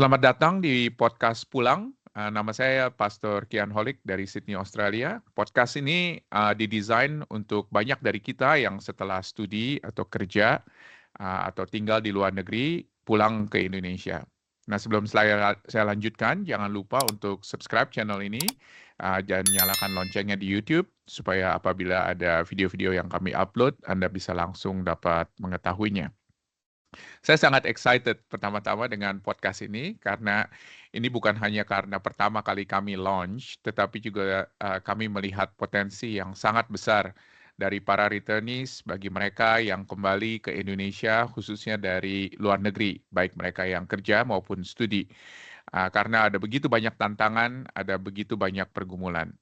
Selamat datang di podcast Pulang. Nama saya Pastor Kian Holik dari Sydney, Australia. Podcast ini didesain untuk banyak dari kita yang setelah studi atau kerja atau tinggal di luar negeri pulang ke Indonesia. Nah, sebelum saya lanjutkan, jangan lupa untuk subscribe channel ini dan nyalakan loncengnya di YouTube supaya apabila ada video-video yang kami upload, Anda bisa langsung dapat mengetahuinya. Saya sangat excited pertama-tama dengan podcast ini karena ini bukan hanya karena pertama kali kami launch, tetapi juga kami melihat potensi yang sangat besar dari para returnees bagi mereka yang kembali ke Indonesia, khususnya dari luar negeri, baik mereka yang kerja maupun studi. Karena ada begitu banyak tantangan, ada begitu banyak pergumulan.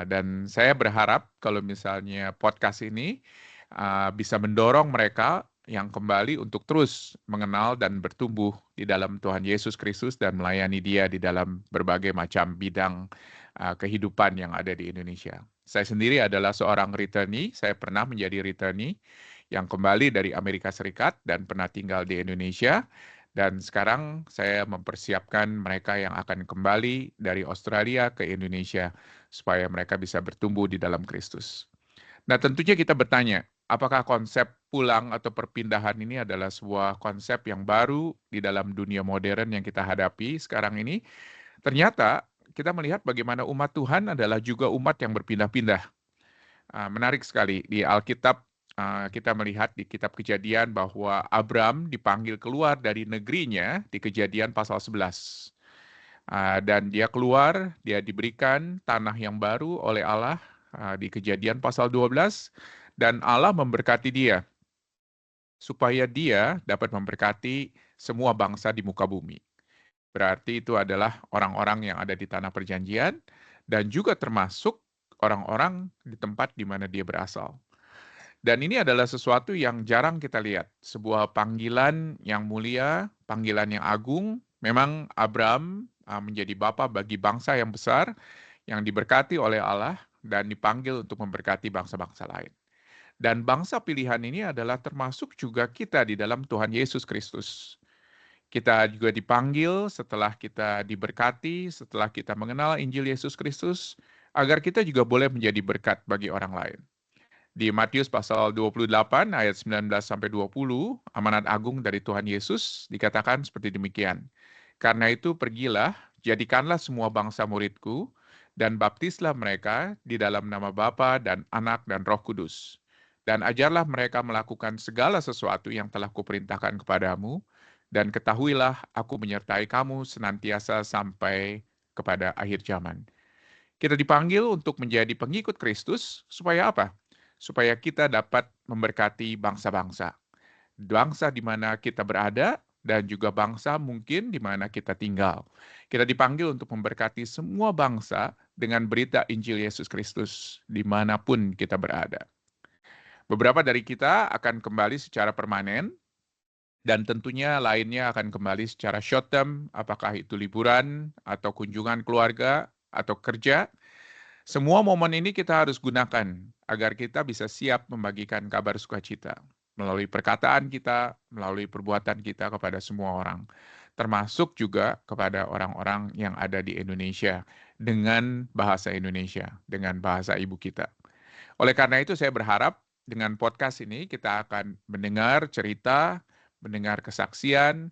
Dan saya berharap kalau misalnya podcast ini bisa mendorong mereka yang kembali untuk terus mengenal dan bertumbuh di dalam Tuhan Yesus Kristus dan melayani Dia di dalam berbagai macam bidang kehidupan yang ada di Indonesia. Saya sendiri adalah seorang returnee, saya pernah menjadi returnee yang kembali dari Amerika Serikat dan pernah tinggal di Indonesia. Dan sekarang saya mempersiapkan mereka yang akan kembali dari Australia ke Indonesia supaya mereka bisa bertumbuh di dalam Kristus. Nah, tentunya kita bertanya, apakah konsep pulang atau perpindahan ini adalah sebuah konsep yang baru di dalam dunia modern yang kita hadapi sekarang ini? Ternyata kita melihat bagaimana umat Tuhan adalah juga umat yang berpindah-pindah. Menarik sekali, di Alkitab kita melihat di kitab Kejadian bahwa Abram dipanggil keluar dari negerinya di Kejadian pasal 11. Dan dia keluar, dia diberikan tanah yang baru oleh Allah di Kejadian pasal 12, dan Allah memberkati dia, supaya dia dapat memberkati semua bangsa di muka bumi. Berarti itu adalah orang-orang yang ada di tanah perjanjian, dan juga termasuk orang-orang di tempat di mana dia berasal. Dan ini adalah sesuatu yang jarang kita lihat. Sebuah panggilan yang mulia, panggilan yang agung. Memang Abraham menjadi bapa bagi bangsa yang besar, yang diberkati oleh Allah, dan dipanggil untuk memberkati bangsa-bangsa lain. Dan bangsa pilihan ini adalah termasuk juga kita di dalam Tuhan Yesus Kristus. Kita juga dipanggil setelah kita diberkati, setelah kita mengenal Injil Yesus Kristus, agar kita juga boleh menjadi berkat bagi orang lain. Di Matius pasal 28 ayat 19-20, amanat agung dari Tuhan Yesus dikatakan seperti demikian. Karena itu pergilah, jadikanlah semua bangsa muridku, dan baptislah mereka di dalam nama Bapa dan Anak dan Roh Kudus. Dan ajarlah mereka melakukan segala sesuatu yang telah kuperintahkan kepadamu, dan ketahuilah aku menyertai kamu senantiasa sampai kepada akhir zaman. Kita dipanggil untuk menjadi pengikut Kristus, supaya apa? Supaya kita dapat memberkati bangsa-bangsa. Bangsa di mana kita berada, dan juga bangsa mungkin di mana kita tinggal. Kita dipanggil untuk memberkati semua bangsa dengan berita Injil Yesus Kristus dimanapun kita berada. Beberapa dari kita akan kembali secara permanen, dan tentunya lainnya akan kembali secara short term, apakah itu liburan, atau kunjungan keluarga, atau kerja. Semua momen ini kita harus gunakan agar kita bisa siap membagikan kabar sukacita melalui perkataan kita, melalui perbuatan kita kepada semua orang, termasuk juga kepada orang-orang yang ada di Indonesia dengan bahasa Indonesia, dengan bahasa ibu kita. Oleh karena itu saya berharap dengan podcast ini kita akan mendengar cerita, mendengar kesaksian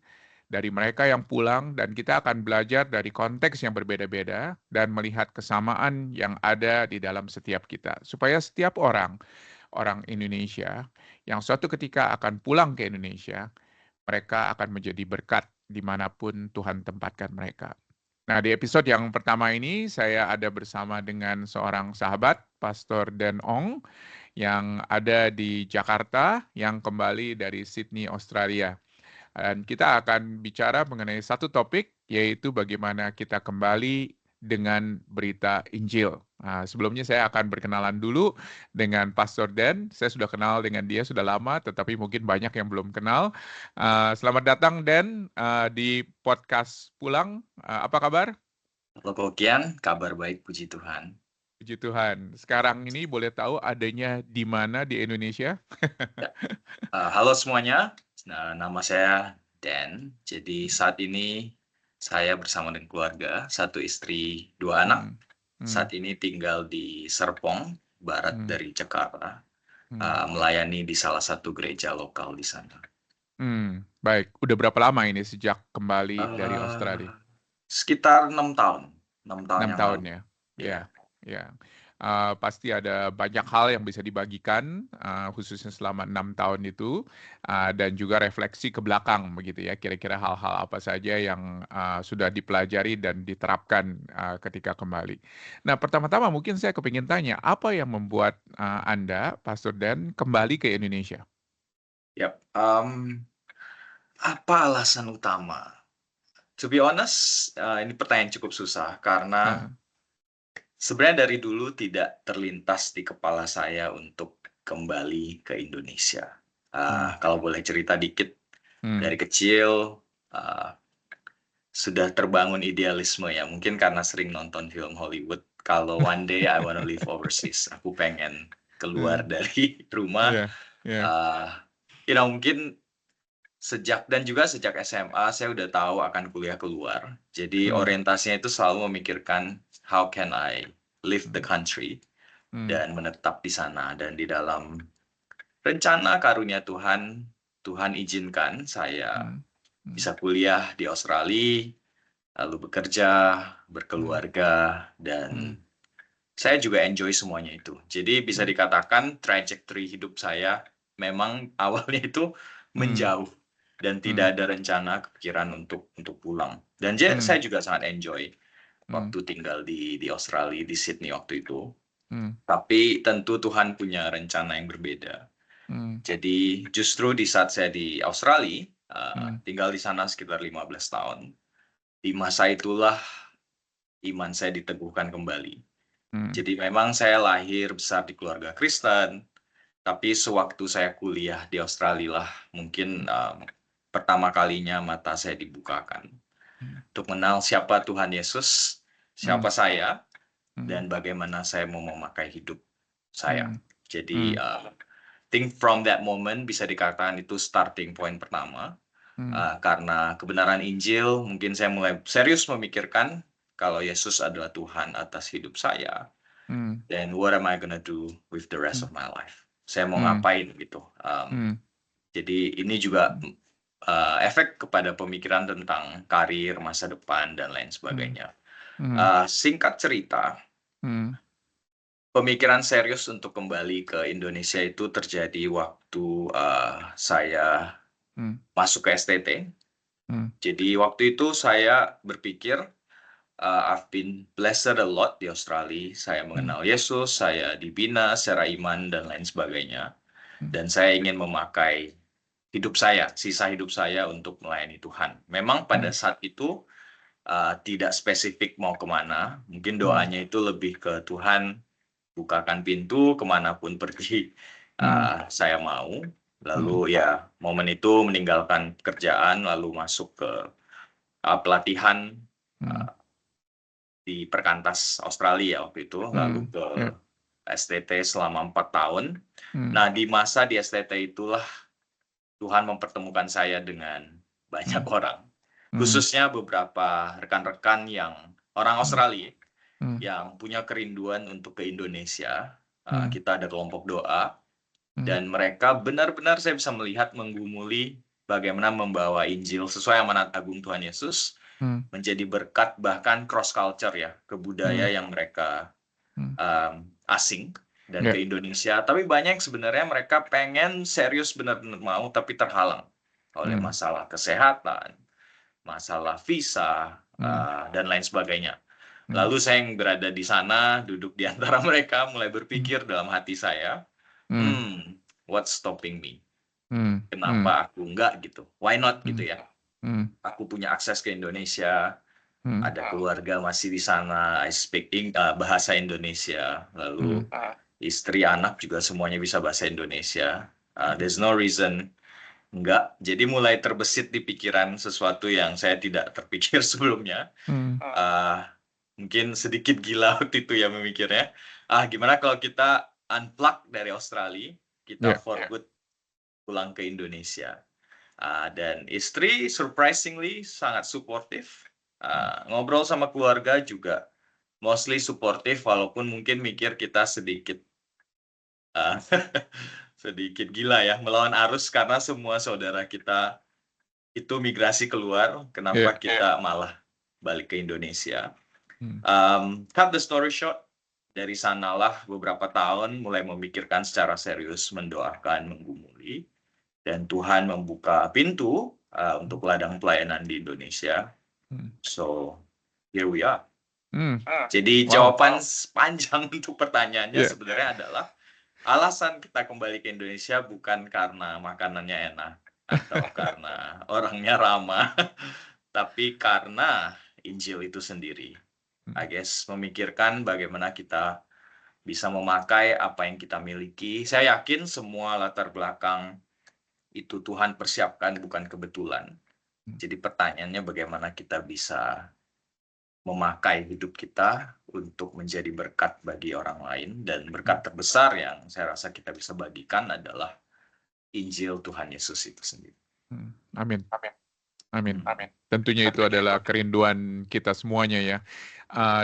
dari mereka yang pulang, dan kita akan belajar dari konteks yang berbeda-beda dan melihat kesamaan yang ada di dalam setiap kita. Supaya setiap orang Indonesia yang suatu ketika akan pulang ke Indonesia, mereka akan menjadi berkat dimanapun Tuhan tempatkan mereka. Nah, di episode yang pertama ini saya ada bersama dengan seorang sahabat, Pastor Dan Ong, yang ada di Jakarta, yang kembali dari Sydney, Australia. Dan kita akan bicara mengenai satu topik, yaitu bagaimana kita kembali dengan berita Injil. Sebelumnya saya akan berkenalan dulu dengan Pastor Dan. Saya sudah kenal dengan dia sudah lama, tetapi mungkin banyak yang belum kenal. Selamat datang Dan di podcast Pulang. Apa kabar? Halo Kokian, kabar baik, puji Tuhan. Puji Tuhan. Sekarang ini boleh tahu adanya di mana di Indonesia? Halo semuanya, nama saya Dan. Jadi saat ini Saya bersama dengan keluarga, 1 istri, 2 anak. Hmm. Hmm. Saat ini tinggal di Serpong, barat Hmm. dari Jakarta, Hmm. melayani di salah satu gereja lokal di sana. Baik. Udah berapa lama ini sejak kembali dari Eee, Australia? Sekitar 6 tahun, 6 tahun 6 yang tahun lalu. ya? Iya. Ya, ya. Pasti ada banyak hal yang bisa dibagikan, khususnya selama 6 tahun itu, dan juga refleksi ke belakang begitu ya, kira-kira hal-hal apa saja yang, sudah dipelajari dan diterapkan, ketika kembali. Nah, pertama-tama mungkin saya kepingin tanya, apa yang membuat, Anda, Pastor Dan, kembali ke Indonesia? Yap, apa alasan utama? To be honest, ini pertanyaan cukup susah karena Heeh. sebenarnya dari dulu tidak terlintas di kepala saya untuk kembali ke Indonesia. Mmm. Kalau boleh cerita dikit, Mmm. dari kecil, eee, sudah terbangun idealisme ya, mungkin karena sering nonton film Hollywood, kalau one day I wanna live overseas, aku pengen keluar Eee, dari rumah, iya, iya. eee, mungkin sejak SMA saya udah tahu akan kuliah keluar. Jadi Mmm. orientasinya itu selalu memikirkan, "How can I leave the Mmm. country?" Mmm. Dan menetap di sana. Dan di dalam rencana karunia Tuhan, Tuhan izinkan saya Mmm. Mmm. bisa kuliah di Australia, lalu bekerja, Mmm. berkeluarga, Mmm. dan saya juga enjoy semuanya itu. Jadi bisa Mmm. dikatakan trajectory hidup saya memang awalnya itu Mmm. menjauh dan Mmm. tidak ada rencana kepikiran untuk pulang. Dan Mmm. saya juga sangat enjoy Mmm. waktu tinggal di Australia, di Sydney waktu itu. Mmm. Tapi tentu Tuhan punya rencana yang berbeda. Mmm. Jadi justru di saat saya di Australia, Mmm. tinggal di sana sekitar 15 tahun, di masa itulah iman saya diteguhkan kembali. Mmm. Jadi memang saya lahir besar di keluarga Kristen, tapi sewaktu saya kuliah di Australia lah mungkin, pertama kalinya mata saya dibukakan Mmm. untuk mengenal siapa Tuhan Yesus, Mmm. siapa saya, Mmm. dan bagaimana saya mau memakai hidup saya. Mmm. Jadi, Mmm. think from that moment bisa dikatakan itu starting point pertama, Mmm. karena kebenaran Injil mungkin saya mulai serius memikirkan kalau Yesus adalah Tuhan atas hidup saya, Mmm. then what am I gonna do with the rest Mmm. of my life? Saya mau Mmm. ngapain gitu. Mmm. Jadi ini juga, Mmm. efek kepada pemikiran tentang karir, masa depan, dan lain Mmm. sebagainya. Mmm. Singkat cerita, Mmm. pemikiran serius untuk kembali ke Indonesia itu terjadi waktu, saya Mmm. masuk ke STT. Mmm. Jadi waktu itu saya berpikir, I've been blessed a lot di Australia. Saya Mmm. mengenal Yesus, saya dibina secara iman dan lain sebagainya. Mmm. Dan saya ingin memakai hidup saya, sisa hidup saya untuk melayani Tuhan. Memang pada Mmm. saat itu, tidak spesifik mau kemana, mungkin Mmm. doanya itu lebih ke Tuhan bukakan pintu kemanapun pergi, Mmm. saya mau. Mmm. Lalu ya momen itu meninggalkan pekerjaan lalu masuk ke, pelatihan, Mmm. eee, di Perkantas Australia waktu itu, lalu Mmm. ke Iya. STT selama 4 tahun. Mmm. Nah, di masa di STT itulah Tuhan mempertemukan saya dengan banyak Mmm. orang, Mmm. khususnya beberapa rekan-rekan yang orang Mmm. Australia Mmm. yang punya kerinduan untuk ke Indonesia. Mmm. Kita ada kelompok doa Mmm. dan mereka benar-benar saya bisa melihat menggumuli bagaimana membawa Injil sesuai amanat agung Tuhan Yesus Mmm. menjadi berkat bahkan cross culture ya, ke budaya Mmm. yang mereka, Mmm. asing dan Iya. ke Indonesia. Tapi banyak yang sebenarnya mereka pengen serius benar-benar mau, tapi terhalang oleh Mmm. masalah kesehatan, masalah visa, Mmm. dan lain sebagainya. Mmm. Lalu saya yang berada di sana, duduk di antara mereka, mulai Mmm. berpikir dalam hati saya, Mmm. what's stopping me? Mmm. Mmm. Kenapa aku enggak gitu? Why not Mmm. gitu ya? Mmm. Aku punya akses ke Indonesia, Mmm. ada keluarga masih di sana, I speak bahasa Indonesia, lalu Mmm. istri, anak juga semuanya bisa bahasa Indonesia. There's no reason enggak. Jadi mulai terbesit di pikiran sesuatu yang saya tidak terpikir sebelumnya. Mmm. Uh, Mungkin sedikit gila waktu itu ya memikirnya. Gimana kalau kita unplug dari Australia, kita Iya. for good pulang ke Indonesia. Dan istri surprisingly sangat suportif. Ngobrol sama keluarga juga mostly supportive, walaupun mungkin mikir kita sedikit uh, sedikit gila ya, melawan arus karena semua saudara kita itu migrasi keluar, kenapa Iya. kita malah balik ke Indonesia. Hmm. Cut the story short, dari sanalah beberapa tahun mulai memikirkan secara serius, mendoakan, menggumuli, dan Tuhan membuka pintu untuk ladang pelayanan di Indonesia. Hmm. So, here we are. Hmm. Jadi Wow. jawaban panjang untuk pertanyaannya Yeah. sebenarnya adalah alasan kita kembali ke Indonesia bukan karena makanannya enak atau karena orangnya ramah, tapi karena Injil itu sendiri. I guess memikirkan bagaimana kita bisa memakai apa yang kita miliki. Saya yakin semua latar belakang itu Tuhan persiapkan, bukan kebetulan. Jadi pertanyaannya bagaimana kita bisa memakai hidup kita untuk menjadi berkat bagi orang lain, dan berkat terbesar yang saya rasa kita bisa bagikan adalah Injil Tuhan Yesus itu sendiri. Amin. Amin. Tentunya itu adalah kerinduan kita semuanya ya.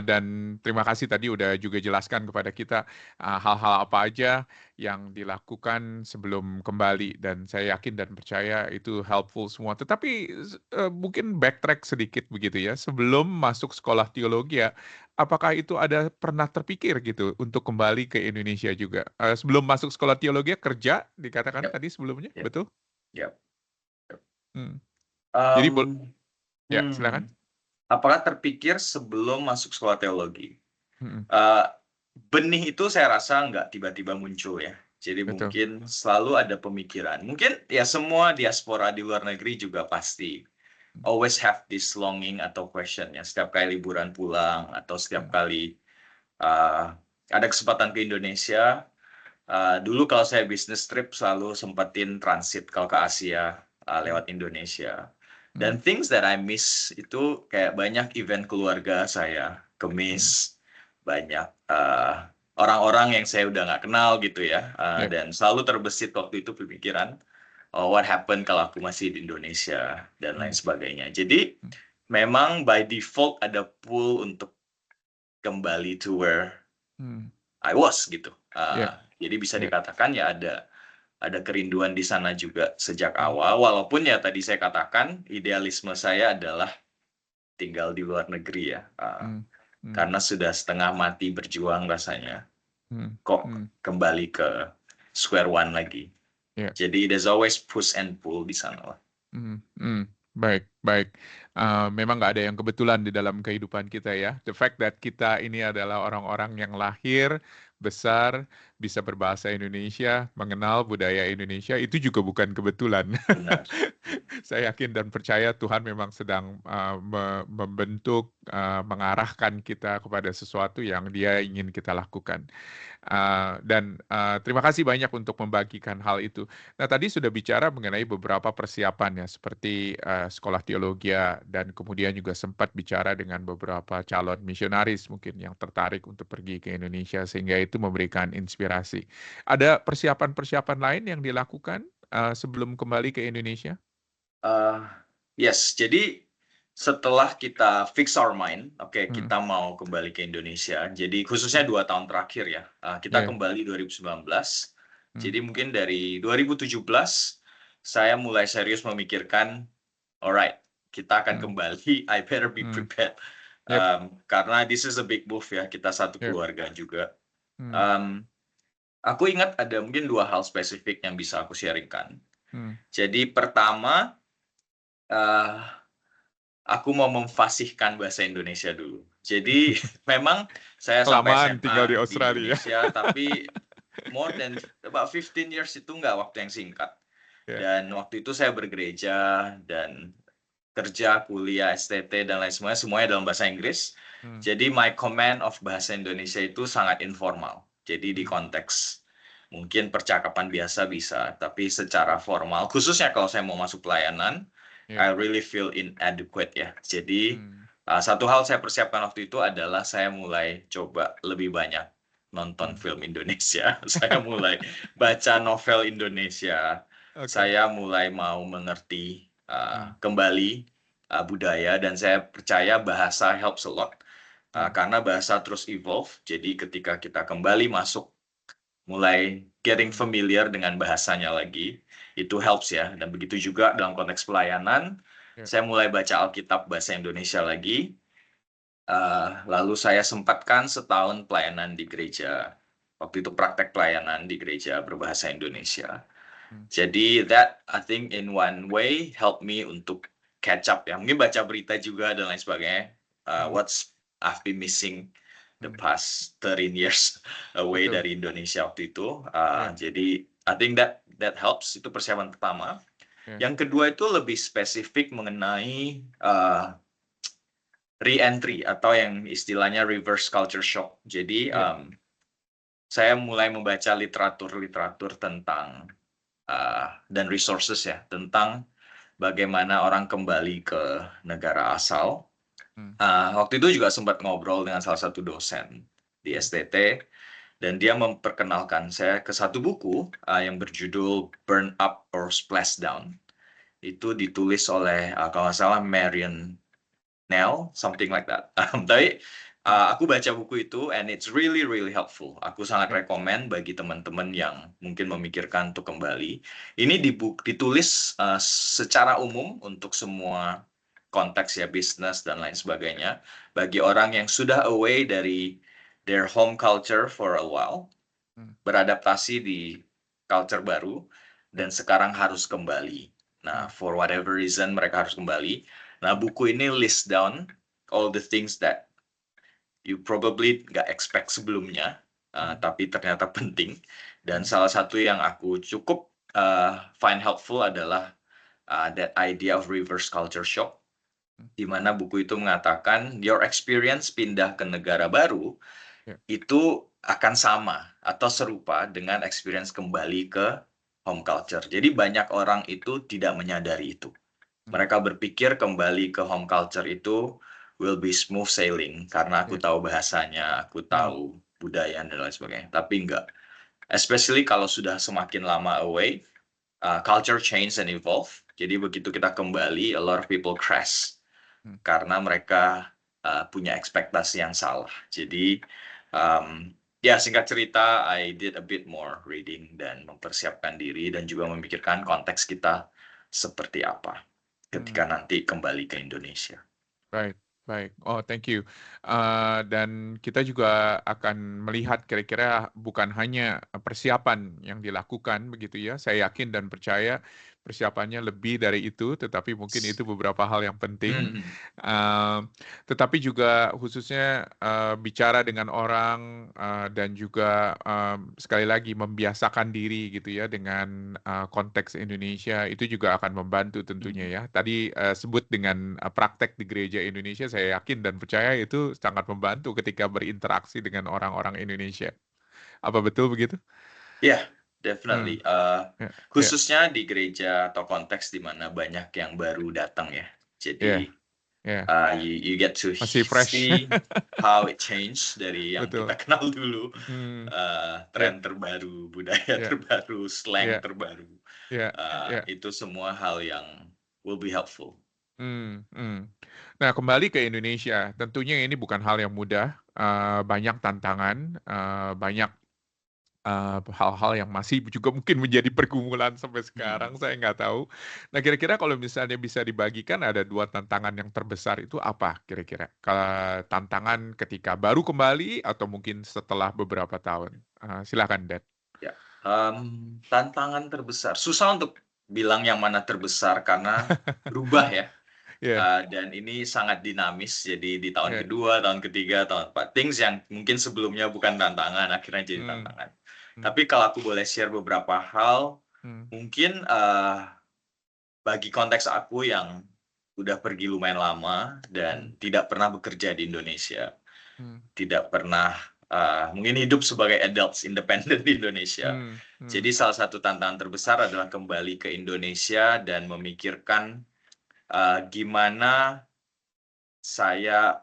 Dan terima kasih tadi udah juga jelaskan kepada kita hal-hal apa aja yang dilakukan sebelum kembali, dan saya yakin dan percaya itu helpful semua. Tetapi mungkin backtrack sedikit begitu ya, sebelum masuk sekolah teologi ya, apakah itu ada pernah terpikir gitu untuk kembali ke Indonesia juga? Sebelum masuk sekolah teologi kerja dikatakan tadi sebelumnya, betul? Yep. Jadi ya silakan. Apakah terpikir sebelum masuk sekolah teologi? Benih itu saya rasa nggak tiba-tiba muncul ya. Jadi Betul. mungkin selalu ada pemikiran. Mungkin ya semua diaspora di luar negeri juga pasti always have this longing atau question ya. Setiap kali liburan pulang atau setiap kali ada kesempatan ke Indonesia. Dulu kalau saya business trip selalu sempetin transit kalau ke Asia lewat Indonesia. Dan things that I miss itu kayak banyak event keluarga saya, kemis, banyak orang-orang yang saya udah nggak kenal gitu ya. Dan selalu terbesit waktu itu pemikiran, oh, what happened kalau aku masih di Indonesia dan lain sebagainya. Jadi memang by default ada pull untuk kembali to where I was gitu. Jadi bisa dikatakan ya ada kerinduan di sana juga sejak awal, walaupun ya tadi saya katakan idealisme saya adalah tinggal di luar negeri ya, karena sudah setengah mati berjuang rasanya, kok kembali ke square one lagi. Jadi there's always push and pull di sana lah. Baik. Memang nggak ada yang kebetulan di dalam kehidupan kita ya. The fact that kita ini adalah orang-orang yang lahir, besar, bisa berbahasa Indonesia, mengenal budaya Indonesia, itu juga bukan kebetulan. Saya yakin dan percaya Tuhan memang sedang membentuk, mengarahkan kita kepada sesuatu yang Dia ingin kita lakukan. Dan terima kasih banyak untuk membagikan hal itu. Nah, tadi sudah bicara mengenai beberapa persiapan ya, seperti sekolah teologi, dan kemudian juga sempat bicara dengan beberapa calon misionaris mungkin yang tertarik untuk pergi ke Indonesia, sehingga itu memberikan inspirasi. Ada persiapan-persiapan lain yang dilakukan sebelum kembali ke Indonesia? Yes, jadi setelah kita fix our mind, kita mau kembali ke Indonesia. Jadi khususnya 2 tahun terakhir ya, kita kembali 2019. Jadi mungkin dari 2017 saya mulai serius memikirkan, alright, kita akan kembali. I better be prepared. Karena this is a big move ya, kita satu keluarga juga. Aku ingat ada mungkin 2 hal spesifik yang bisa aku sharingkan. Jadi pertama, aku mau memfasihkan bahasa Indonesia dulu. Jadi memang saya sampai SMA tinggal di Australia. di Indonesia, tapi more than about 15 years itu nggak waktu yang singkat. Dan waktu itu saya bergereja dan kerja, kuliah, STT dan lain semuanya dalam bahasa Inggris. Jadi my command of bahasa Indonesia itu sangat informal. Jadi di konteks mungkin percakapan biasa bisa, tapi secara formal, khususnya kalau saya mau masuk pelayanan, I really feel inadequate ya. Jadi satu hal saya persiapkan waktu itu adalah saya mulai coba lebih banyak nonton film Indonesia. Saya mulai baca novel Indonesia. Saya mulai mau mengerti kembali budaya, dan saya percaya bahasa helps a lot. Hmm. Karena bahasa terus evolve, jadi ketika kita kembali masuk, mulai getting familiar dengan bahasanya lagi, itu helps ya. Dan begitu juga dalam konteks pelayanan, Ya. saya mulai baca Alkitab bahasa Indonesia lagi. Lalu saya sempatkan setahun pelayanan di gereja. Waktu itu praktek pelayanan di gereja berbahasa Indonesia. Jadi that I think in one way help me untuk catch up ya. Mungkin baca berita juga dan lain sebagainya. What's I've been missing the past 13 years away Betul. dari Indonesia waktu itu. Ya. Jadi I think that helps. Itu persiapan pertama. Ya. Yang kedua itu lebih spesifik mengenai re-entry atau yang istilahnya reverse culture shock. Jadi saya mulai membaca literatur tentang dan resources ya tentang bagaimana orang kembali ke negara asal. Waktu itu juga sempat ngobrol dengan salah satu dosen di STT, dan dia memperkenalkan saya ke satu buku yang berjudul Burn Up or Splash Down. Itu ditulis oleh kalau nggak salah Marion Nell, something like that. Tapi aku baca buku itu and it's really helpful. Aku sangat rekomen bagi teman-teman yang mungkin memikirkan untuk kembali. Ini ditulis secara umum untuk semua konteks ya, bisnis dan lain sebagainya. Bagi orang yang sudah away dari their home culture for a while, beradaptasi di culture baru, dan sekarang harus kembali. Nah, for whatever reason mereka harus kembali. Nah, buku ini list down all the things that you probably nggak expect sebelumnya, tapi ternyata penting. Dan salah satu yang aku cukup find helpful adalah that idea of reverse culture shock, di mana buku itu mengatakan your experience pindah ke negara baru itu akan sama atau serupa dengan experience kembali ke home culture. Jadi banyak orang itu tidak menyadari itu. Mereka berpikir kembali ke home culture itu will be smooth sailing karena aku tahu bahasanya, aku tahu budaya dan lain sebagainya. Tapi enggak. Especially kalau sudah semakin lama away, culture change and evolve. Jadi begitu kita kembali, a lot of people crash karena mereka punya ekspektasi yang salah. Jadi ya, singkat cerita, I did a bit more reading dan mempersiapkan diri dan juga memikirkan konteks kita seperti apa ketika nanti kembali ke Indonesia. Baik. Oh, thank you. Dan kita juga akan melihat kira-kira bukan hanya persiapan yang dilakukan begitu ya. Saya yakin dan percaya persiapannya lebih dari itu, tetapi mungkin itu beberapa hal yang penting. Tetapi juga khususnya bicara dengan orang dan juga sekali lagi membiasakan diri gitu ya dengan konteks Indonesia, itu juga akan membantu tentunya ya. Tadi sebut dengan praktek di gereja Indonesia, saya yakin dan percaya itu sangat membantu ketika berinteraksi dengan orang-orang Indonesia. Apa betul begitu? Yeah, definitely. Khususnya di gereja atau konteks di mana banyak yang baru datang ya. Jadi you get to Masih fresh. see how it changed dari yang Betul. kita kenal dulu. Tren terbaru, budaya terbaru, slang terbaru. Itu semua hal yang will be helpful. Nah, kembali ke Indonesia, tentunya ini bukan hal yang mudah, banyak tantangan, banyak hal-hal yang masih juga mungkin menjadi pergumulan sampai sekarang, saya nggak tahu. Nah, kira-kira kalau misalnya bisa dibagikan ada 2 tantangan yang terbesar itu apa kira-kira? Tantangan ketika baru kembali atau mungkin setelah beberapa tahun? Silakan, Dad. Ya, tantangan terbesar, susah untuk bilang yang mana terbesar karena berubah ya. Dan ini sangat dinamis, jadi di tahun kedua, tahun ketiga, tahun keempat, things yang mungkin sebelumnya bukan tantangan, akhirnya jadi tantangan. Tapi kalau aku boleh share beberapa hal, mungkin bagi konteks aku yang udah pergi lumayan lama dan tidak pernah bekerja di Indonesia, tidak pernah mungkin hidup sebagai adults independent di Indonesia. Jadi salah satu tantangan terbesar adalah kembali ke Indonesia dan memikirkan gimana saya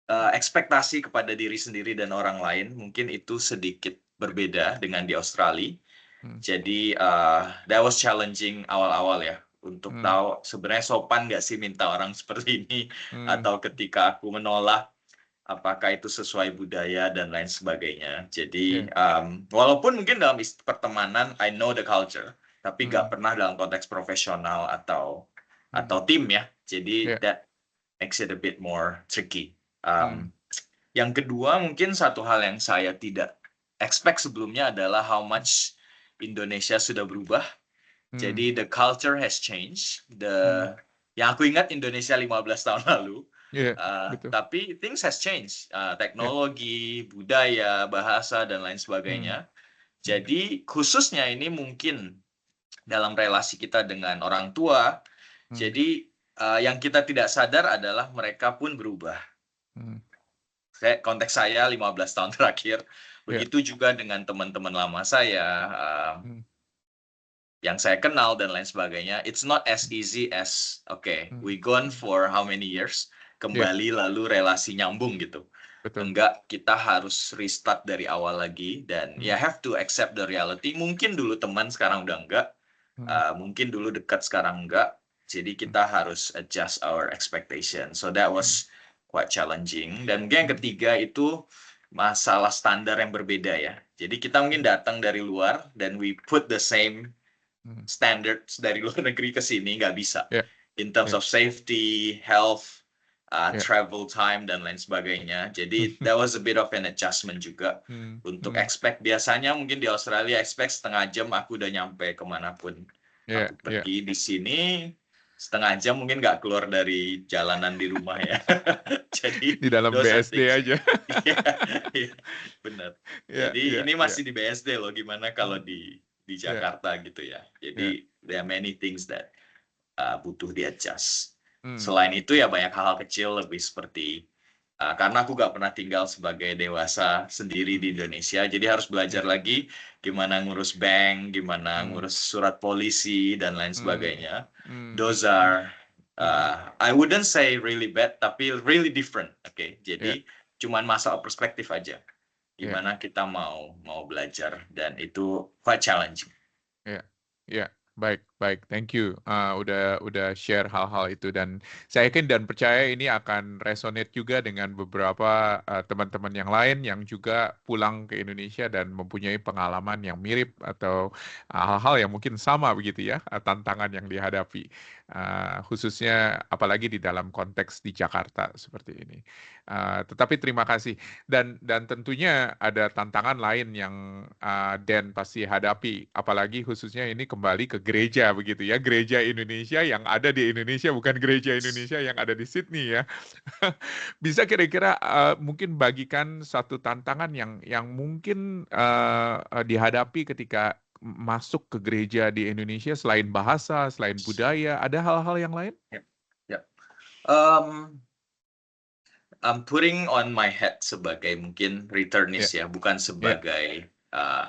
ekspektasi kepada diri sendiri dan orang lain mungkin itu sedikit berbeda dengan di Australia. Jadi that was challenging awal-awal ya, untuk Hmm. tahu sebenarnya sopan nggak sih minta orang seperti ini, Hmm. atau ketika aku menolak apakah itu sesuai budaya dan lain sebagainya. Jadi walaupun mungkin dalam pertemanan I know the culture, tapi nggak pernah dalam konteks profesional atau tim ya. Jadi Yeah. that makes it a bit more tricky. Hmm. Yang kedua mungkin satu hal yang saya tidak expect sebelumnya adalah how much Indonesia sudah berubah. Jadi the culture has changed. Yang aku ingat Indonesia 15 tahun lalu. Yeah, betul. Tapi things has changed. Yeah. Teknologi, budaya, bahasa dan lain sebagainya. Jadi khususnya ini mungkin dalam relasi kita dengan orang tua. Jadi yang kita tidak sadar adalah mereka pun berubah. Konteks saya 15 tahun terakhir. Begitu juga dengan teman-teman lama saya. Yang saya kenal dan lain sebagainya, it's not as easy as we gone for how many years, kembali lalu relasi nyambung gitu. Betul. Enggak, kita harus restart dari awal lagi dan have to accept the reality. Mungkin dulu teman, sekarang udah enggak. Mungkin dulu dekat, sekarang enggak. Jadi kita harus adjust our expectation. So that was quite challenging. Dan mungkin yang ketiga itu masalah standar yang berbeda ya. Jadi kita mungkin datang dari luar dan we put the same standards dari luar negeri ke sini, nggak bisa. In terms of safety, health, travel time, dan lain sebagainya. Jadi that was a bit of an adjustment juga. Untuk expect, biasanya mungkin di Australia expect setengah jam aku udah nyampe kemanapun aku pergi. Di sini setengah jam mungkin nggak keluar dari jalanan di rumah ya. Jadi di dalam BSD aja. Benar. Jadi ini masih di BSD loh, gimana kalau di Jakarta gitu ya. Jadi there are many things that butuh di-adjust. Selain itu ya banyak hal-hal kecil lebih seperti karena aku gak pernah tinggal sebagai dewasa sendiri di Indonesia, jadi harus belajar lagi gimana ngurus bank, gimana ngurus surat polisi dan lain sebagainya. Those are I wouldn't say really bad, tapi really different. Jadi cuman masalah perspektif aja. Gimana kita mau belajar, dan itu quite challenging. Baik, thank you. Udah share hal-hal itu, dan saya yakin dan percaya ini akan resonate juga dengan beberapa teman-teman yang lain yang juga pulang ke Indonesia dan mempunyai pengalaman yang mirip atau hal-hal yang mungkin sama begitu ya, tantangan yang dihadapi, khususnya apalagi di dalam konteks di Jakarta seperti ini. Tetapi terima kasih, dan tentunya ada tantangan lain yang Dan pasti hadapi, apalagi khususnya ini kembali ke gereja begitu ya, gereja Indonesia yang ada di Indonesia, bukan gereja Indonesia yang ada di Sydney ya. Bisa kira-kira mungkin bagikan satu tantangan yang mungkin dihadapi ketika masuk ke gereja di Indonesia, selain bahasa, selain budaya, ada hal-hal yang lain? I'm putting on my hat sebagai mungkin returnist ya, bukan sebagai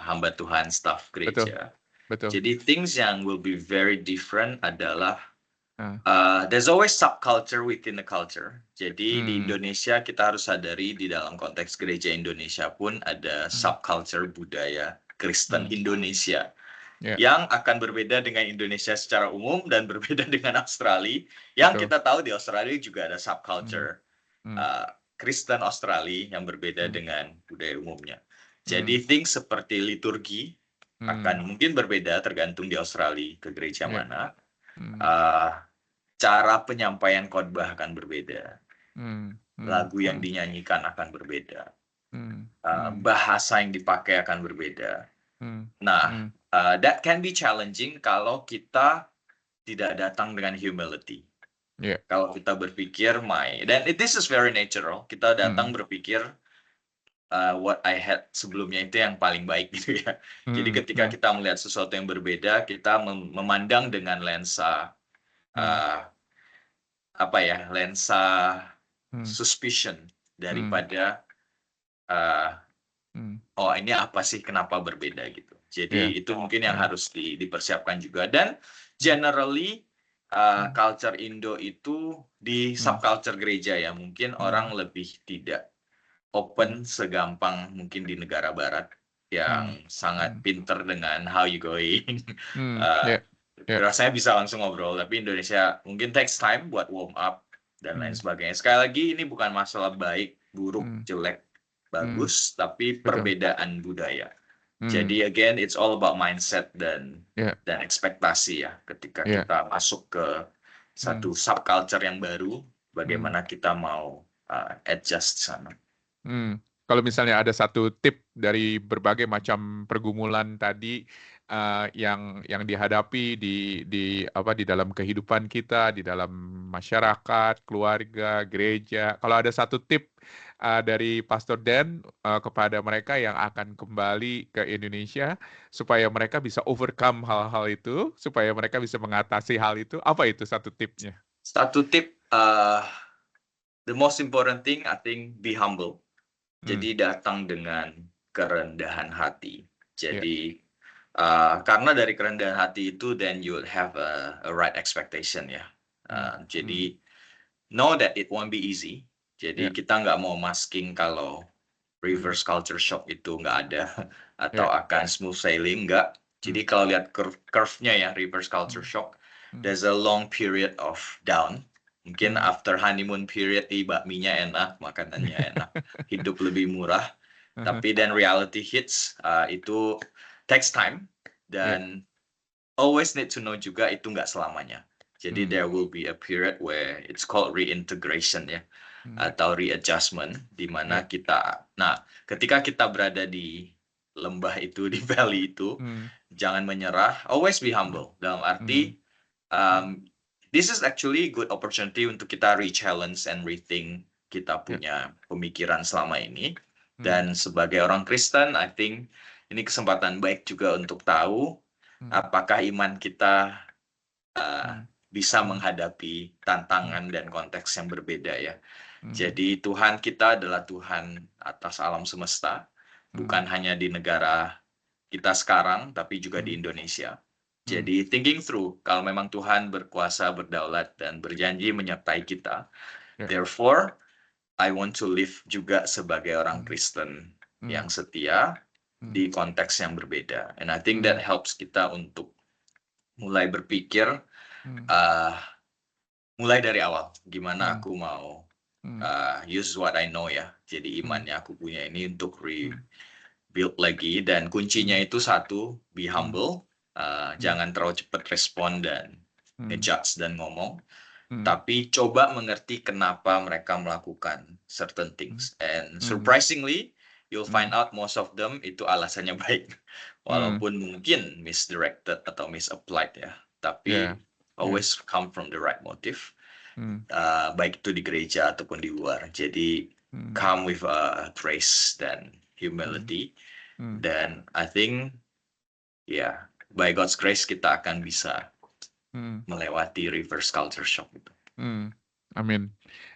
hamba Tuhan, staff gereja. Betul. Jadi things yang will be very different adalah there's always subculture within the culture. Jadi di Indonesia kita harus sadari di dalam konteks gereja Indonesia pun ada subculture budaya Kristen Indonesia yang akan berbeda dengan Indonesia secara umum dan berbeda dengan Australia. Yang kita tahu di Australia juga ada subculture Kristen Australia yang berbeda dengan budaya umumnya. Jadi things seperti liturgi akan mungkin berbeda tergantung di Australia ke gereja mana. Cara penyampaian khotbah akan berbeda. Lagu yang dinyanyikan akan berbeda. Bahasa yang dipakai akan berbeda. Nah, that can be challenging kalau kita tidak datang dengan humility. Kalau kita berpikir dan this is very natural. Kita datang berpikir what I had sebelumnya itu yang paling baik gitu ya. Jadi ketika kita melihat sesuatu yang berbeda, kita memandang dengan lensa lensa suspicion daripada oh ini apa sih, kenapa berbeda gitu. Jadi itu mungkin yang harus dipersiapkan juga. Dan generally culture Indo itu di subculture gereja ya, mungkin orang lebih tidak open segampang mungkin di negara barat yang sangat pinter dengan how you going, Ya. rasanya bisa langsung ngobrol, tapi Indonesia mungkin takes time buat warm up dan lain sebagainya. Sekali lagi ini bukan masalah baik, buruk, Hmm. jelek, Hmm. bagus, tapi Betul. perbedaan budaya. Hmm. Jadi again, it's all about mindset dan Ya. ekspektasi ya. Ketika Ya. kita masuk ke satu subculture yang baru, bagaimana kita mau adjust di sana. Kalau misalnya ada satu tip dari berbagai macam pergumulan tadi yang dihadapi di dalam kehidupan kita, di dalam masyarakat, keluarga, gereja. Kalau ada satu tip dari Pastor Dan kepada mereka yang akan kembali ke Indonesia supaya mereka bisa overcome hal-hal itu, supaya mereka bisa mengatasi hal itu, apa itu satu tipnya? Satu tip, the most important thing, I think, be humble. Jadi datang dengan kerendahan hati. Jadi karena dari kerendahan hati itu, then you will have a right expectation ya. Jadi know that it won't be easy. Jadi kita nggak mau masking kalau reverse culture shock itu nggak ada atau akan smooth sailing, nggak. Jadi kalau lihat curve-nya ya, reverse culture shock, there's a long period of down. Mungkin after honeymoon period, bakminya enak, makanannya enak, hidup lebih murah. Tapi then reality hits, itu takes time, dan always need to know juga itu nggak selamanya. Jadi there will be a period where it's called reintegration ya, atau readjustment, di mana ketika kita berada di lembah itu, di valley itu, jangan menyerah, always be humble. Dalam arti, this is actually good opportunity untuk kita re-challenge and rethink kita punya pemikiran selama ini. Dan sebagai orang Kristen, I think ini kesempatan baik juga untuk tahu apakah iman kita bisa menghadapi tantangan dan konteks yang berbeda ya. Jadi Tuhan kita adalah Tuhan atas alam semesta, bukan hanya di negara kita sekarang, tapi juga di Indonesia. Jadi thinking through, kalau memang Tuhan berkuasa, berdaulat, dan berjanji menyertai kita, therefore, I want to live juga sebagai orang Kristen yang setia di konteks yang berbeda. And I think that helps kita untuk mulai berpikir, mulai dari awal, gimana aku mau use what I know ya. Jadi imannya aku punya ini untuk rebuild lagi, dan kuncinya itu satu, be humble. Jangan terlalu cepat respon dan ngejudge dan ngomong, tapi coba mengerti kenapa mereka melakukan certain things. And surprisingly, you'll find out most of them itu alasannya baik, walaupun mungkin misdirected atau misapplied ya. Tapi always come from the right motive, baik itu di gereja ataupun di luar. Jadi come with grace dan humility, dan I think by God's grace kita akan bisa melewati reverse culture shock itu. Amin.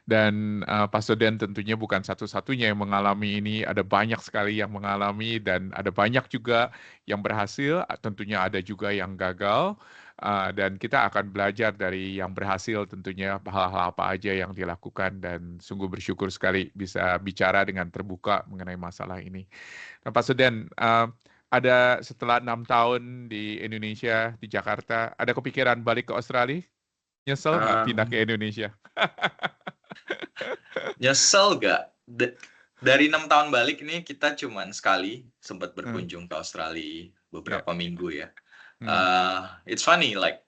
Dan Pastor Dan tentunya bukan satu-satunya yang mengalami ini, ada banyak sekali yang mengalami, dan ada banyak juga yang berhasil, tentunya ada juga yang gagal, dan kita akan belajar dari yang berhasil tentunya hal-hal apa aja yang dilakukan, dan sungguh bersyukur sekali bisa bicara dengan terbuka mengenai masalah ini. Nah, Pastor Dan, ada setelah 6 tahun di Indonesia, di Jakarta, ada kepikiran balik ke Australia? Nyesel nggak pindah ke Indonesia? Nyesel nggak? Dari 6 tahun balik ini kita cuman sekali sempat berkunjung ke Australia beberapa minggu ya. It's funny, like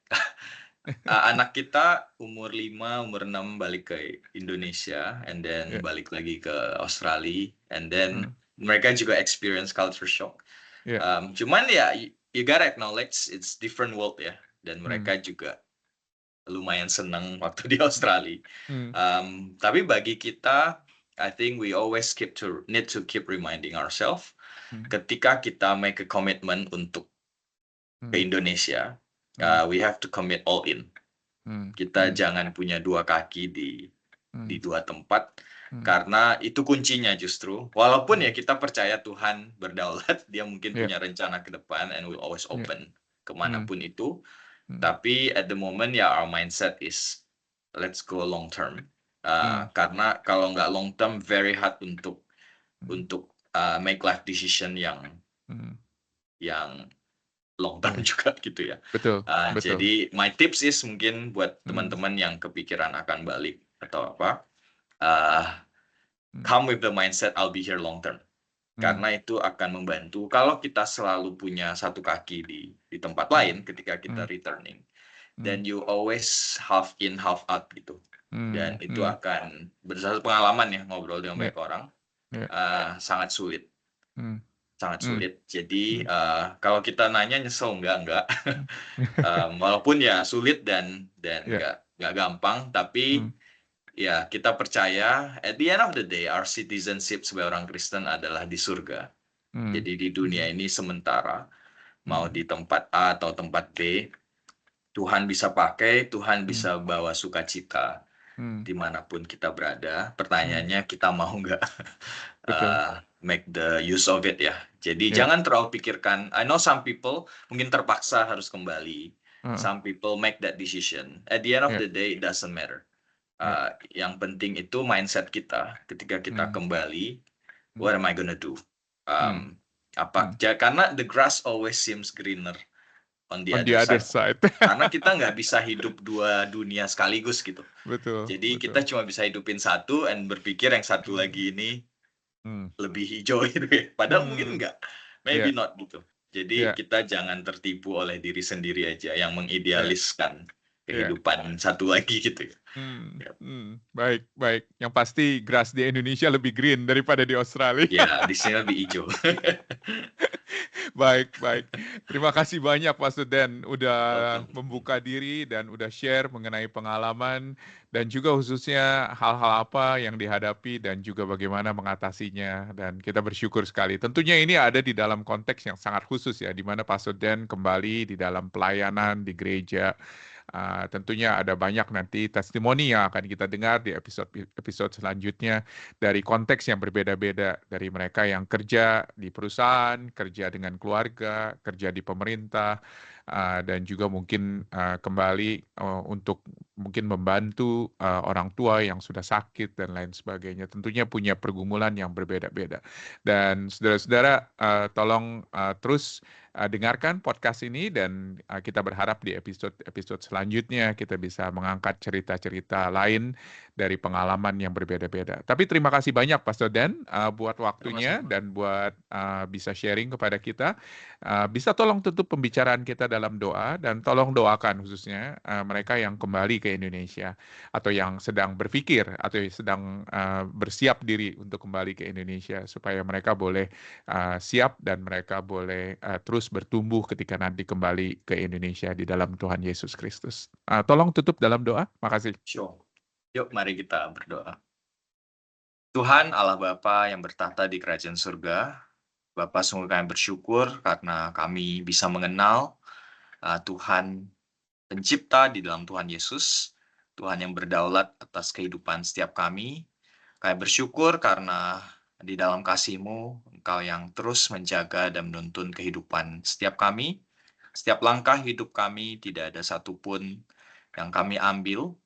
anak kita umur 5, umur 6 balik ke Indonesia, and then balik lagi ke Australia, and then mereka juga experience culture shock. Cuman ya, you gotta acknowledge it's different world ya, dan mereka juga lumayan senang waktu di Australia. Tapi bagi kita, I think we always need to keep reminding ourselves, ketika kita make a commitment untuk ke Indonesia, we have to commit all in. Kita jangan punya dua kaki di dua tempat, karena itu kuncinya justru. Walaupun ya kita percaya Tuhan berdaulat, dia mungkin punya rencana ke depan, and will always open kemanapun itu. Tapi at the moment ya, our mindset is let's go long term. Karena kalau nggak long term, very hard untuk make life decision yang long term Ya, juga gitu ya. betul, betul. Jadi my tips is mungkin buat Hmm, teman-teman yang kepikiran akan balik atau apa, uh, hmm, come with the mindset I'll be here long term. hmm, Karena itu akan membantu kalau kita selalu punya satu kaki di tempat hmm, lain ketika kita hmm, returning, hmm, then you always half in half out gitu. Dan hmm, itu hmm. akan berdasarkan pengalaman ya, ngobrol dengan Ya, banyak orang, ya, sangat sulit. hmm, Sangat hmm, sulit. Jadi hmm, kalau kita nanya nyesel enggak. hmm. Walaupun ya sulit dan Ya, nggak gampang, hmm, tapi ya kita percaya at the end of the day our citizenship sebagai orang Kristen adalah di surga. hmm, Jadi di dunia hmm, ini sementara, mau hmm, di tempat A atau tempat B, Tuhan bisa pakai, Tuhan hmm, bisa bawa sukacita hmm, dimanapun kita berada. hmm. Pertanyaannya kita mau nggak Betul. make the use of it ya. Jadi Ya, jangan terlalu pikirkan. I know some people mungkin terpaksa harus kembali. heeh, Some people make that decision. At the end of ya, the day, it doesn't matter. ya, Yang penting itu mindset kita ketika kita hmm, kembali. hmm, What am I gonna do? hmm, hmm. Karena the grass always seems greener on the On the other other side. side. Karena kita nggak bisa hidup dua dunia sekaligus gitu. Betul, Jadi kita betul. cuma bisa hidupin satu and berpikir yang satu Hmm, lagi ini hmm, lebih hijau gitu ya. Padahal mungkin hmm. enggak. Ya, Maybe not gitu. Jadi ya, kita jangan tertipu oleh diri sendiri aja yang ya, mengidealiskan ya. kehidupan satu lagi gitu ya. Yap. Baik, baik. Yang pasti grass di Indonesia lebih green daripada di Australia. Ya, di sini lebih hijau. Baik, baik. Terima kasih banyak Pak Suden udah Welcome. membuka diri dan udah share mengenai pengalaman dan juga khususnya hal-hal apa yang dihadapi dan juga bagaimana mengatasinya dan kita bersyukur sekali. Tentunya ini ada di dalam konteks yang sangat khusus ya, di mana Pak Suden kembali di dalam pelayanan di gereja. Tentunya ada banyak nanti testimoni yang akan kita dengar di episode selanjutnya dari konteks yang berbeda-beda, dari mereka yang kerja di perusahaan, kerja dengan keluarga, kerja di pemerintah, dan juga mungkin kembali untuk mungkin membantu orang tua yang sudah sakit dan lain sebagainya. Tentunya punya pergumulan yang berbeda-beda. Dan saudara-saudara, tolong terus dengarkan podcast ini dan kita berharap di episode selanjutnya kita bisa mengangkat cerita-cerita lain dari pengalaman yang berbeda-beda. Tapi terima kasih banyak Pastor Dan buat waktunya Sama-sama. dan buat bisa sharing kepada kita. Bisa tolong tutup pembicaraan kita dalam doa dan tolong doakan khususnya mereka yang kembali ke Indonesia atau yang sedang berpikir atau sedang bersiap diri untuk kembali ke Indonesia supaya mereka boleh siap dan mereka boleh terus bertumbuh ketika nanti kembali ke Indonesia di dalam Tuhan Yesus Kristus. Tolong tutup dalam doa. Makasih. Sure. Yuk, mari kita berdoa. Tuhan Allah Bapa yang bertahta di kerajaan surga, Bapa sungguh kami bersyukur karena kami bisa mengenal Tuhan pencipta di dalam Tuhan Yesus, Tuhan yang berdaulat atas kehidupan setiap kami. Kami bersyukur karena di dalam kasih-Mu, Engkau yang terus menjaga dan menuntun kehidupan setiap kami. Setiap langkah hidup kami tidak ada satupun yang kami ambil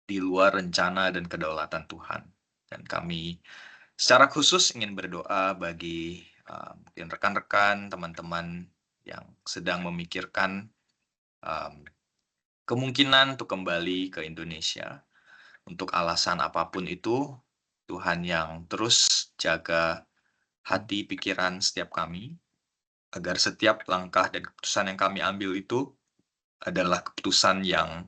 di luar rencana dan kedaulatan Tuhan. Dan kami secara khusus ingin berdoa bagi mungkin rekan-rekan, teman-teman yang sedang memikirkan kemungkinan untuk kembali ke Indonesia. Untuk alasan apapun itu, Tuhan yang terus jaga hati pikiran setiap kami, agar setiap langkah dan keputusan yang kami ambil itu adalah keputusan yang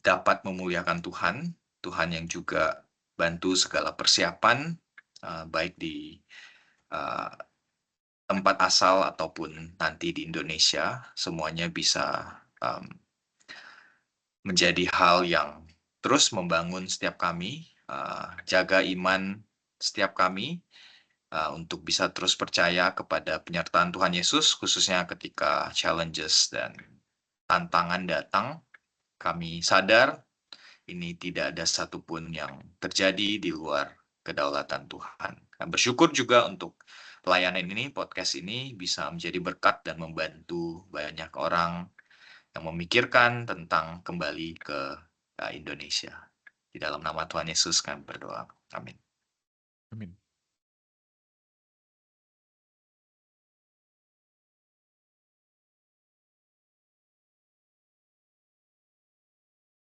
dapat memuliakan Tuhan, Tuhan yang juga bantu segala persiapan, baik di tempat asal ataupun nanti di Indonesia, semuanya bisa menjadi hal yang terus membangun setiap kami, jaga iman setiap kami, untuk bisa terus percaya kepada penyertaan Tuhan Yesus, khususnya ketika challenges dan tantangan datang. Kami sadar ini tidak ada satupun yang terjadi di luar kedaulatan Tuhan. Dan bersyukur juga untuk pelayanan ini, podcast ini bisa menjadi berkat dan membantu banyak orang yang memikirkan tentang kembali ke Indonesia. Di dalam nama Tuhan Yesus kami berdoa. Amin. Amin.